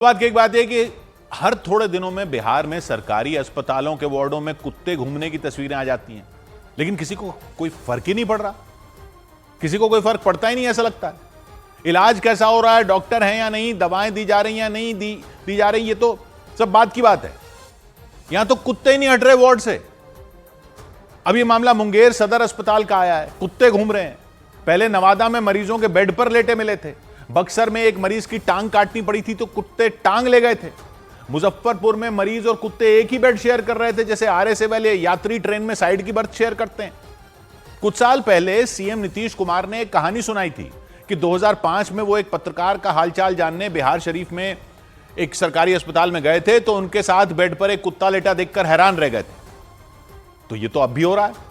बात की एक बात है कि हर थोड़े दिनों में बिहार में सरकारी अस्पतालों के वार्डों में कुत्ते घूमने की तस्वीरें आ जाती हैं, लेकिन किसी को कोई फर्क ही नहीं पड़ रहा। किसी को कोई फर्क पड़ता ही नहीं, ऐसा लगता है। इलाज कैसा हो रहा है, डॉक्टर हैं या नहीं, दवाएं दी जा रही हैं या नहीं दी जा रही, ये तो सब बात की बात है। यहां तो कुत्ते ही नहीं हट रहे वार्ड से। अब ये मामला मुंगेर सदर अस्पताल का आया है, कुत्ते घूम रहे हैं। पहले नवादा में मरीजों के बेड पर लेटे मिले थे, बक्सर में एक मरीज की टांग काटनी पड़ी थी तो कुत्ते टांग ले गए थे, मुजफ्फरपुर में मरीज और कुत्ते एक ही बेड शेयर कर रहे थे, जैसे आरए से वाले यात्री ट्रेन में साइड की बर्थ शेयर करते हैं। कुछ साल पहले सीएम नीतीश कुमार ने एक कहानी सुनाई थी कि 2005 में वो एक पत्रकार का हालचाल जानने बिहार शरीफ में एक सरकारी अस्पताल में गए थे, तो उनके साथ बेड पर एक कुत्ता लेटा देखकर हैरान रह गए थे। तो ये तो अब भी हो रहा है।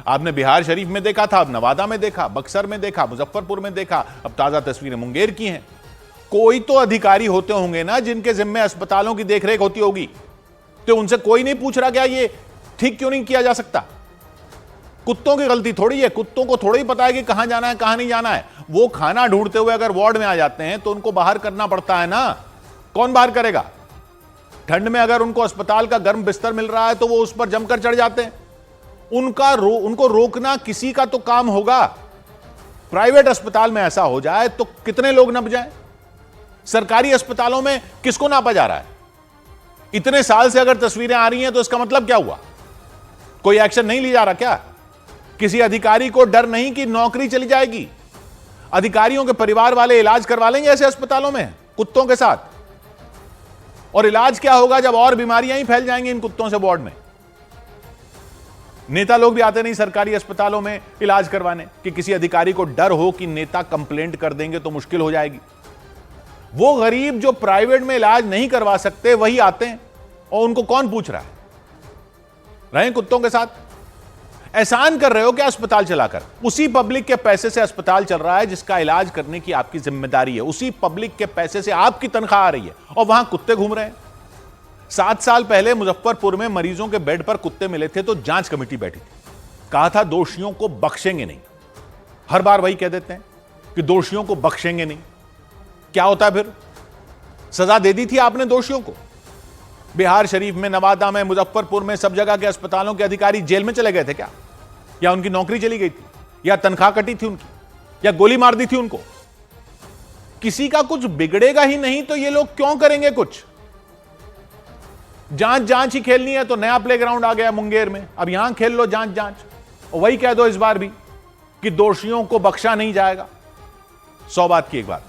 आपने बिहार शरीफ में देखा था, अब नवादा में देखा, बक्सर में देखा, मुजफ्फरपुर में देखा, अब ताजा तस्वीरें मुंगेर की हैं। कोई तो अधिकारी होते होंगे ना जिनके जिम्मे अस्पतालों की देखरेख होती होगी, तो उनसे कोई नहीं पूछ रहा क्या ये ठीक क्यों नहीं किया जा सकता। कुत्तों की गलती थोड़ी है, कुत्तों को थोड़ी पता है कि कहां जाना है कहां नहीं जाना है। वो खाना ढूंढते हुए अगर वार्ड में आ जाते हैं तो उनको बाहर करना पड़ता है ना। कौन बाहर करेगा? ठंड में अगर उनको अस्पताल का गर्म बिस्तर मिल रहा है तो वो उस पर जमकर चढ़ जाते हैं। उनको रोकना किसी का तो काम होगा। प्राइवेट अस्पताल में ऐसा हो जाए तो कितने लोग नप जाएं? सरकारी अस्पतालों में किसको नापा जा रहा है? इतने साल से अगर तस्वीरें आ रही हैं तो इसका मतलब क्या हुआ? कोई एक्शन नहीं लिया जा रहा क्या? किसी अधिकारी को डर नहीं कि नौकरी चली जाएगी? अधिकारियों के परिवार वाले इलाज करवा लेंगे ऐसे अस्पतालों में कुत्तों के साथ। और इलाज क्या होगा जब और बीमारियां ही फैल जाएंगी इन कुत्तों से वार्ड में। नेता लोग भी आते नहीं सरकारी अस्पतालों में इलाज करवाने कि किसी अधिकारी को डर हो कि नेता कंप्लेंट कर देंगे तो मुश्किल हो जाएगी। वो गरीब जो प्राइवेट में इलाज नहीं करवा सकते वही आते हैं, और उनको कौन पूछ रहा है? रहे कुत्तों के साथ। एहसान कर रहे हो क्या अस्पताल चलाकर? उसी पब्लिक के पैसे से अस्पताल चल रहा है जिसका इलाज करने की आपकी जिम्मेदारी है। उसी पब्लिक के पैसे से आपकी तनख्वाह आ रही है और वहां कुत्ते घूम रहे हैं। 7 साल पहले मुजफ्फरपुर में मरीजों के बेड पर कुत्ते मिले थे तो जांच कमेटी बैठी थी, कहा था दोषियों को बख्शेंगे नहीं। हर बार वही कह देते हैं कि दोषियों को बख्शेंगे नहीं। क्या होता है फिर? सजा दे दी थी आपने दोषियों को। बिहार शरीफ में, नवादा में, मुजफ्फरपुर में सब जगह के अस्पतालों के अधिकारी जेल में चले गए थे क्या? या उनकी नौकरी चली गई थी, या तनख्वाह कटी थी उनकी, या गोली मार दी थी उनको? किसी का कुछ बिगड़ेगा ही नहीं तो ये लोग क्यों करेंगे कुछ? जांच ही खेलनी है तो नया प्लेग्राउंड आ गया मुंगेर में, अब यहां खेल लो जांच। और वही कह दो इस बार भी कि दोषियों को बख्शा नहीं जाएगा। 100 बात की एक बात।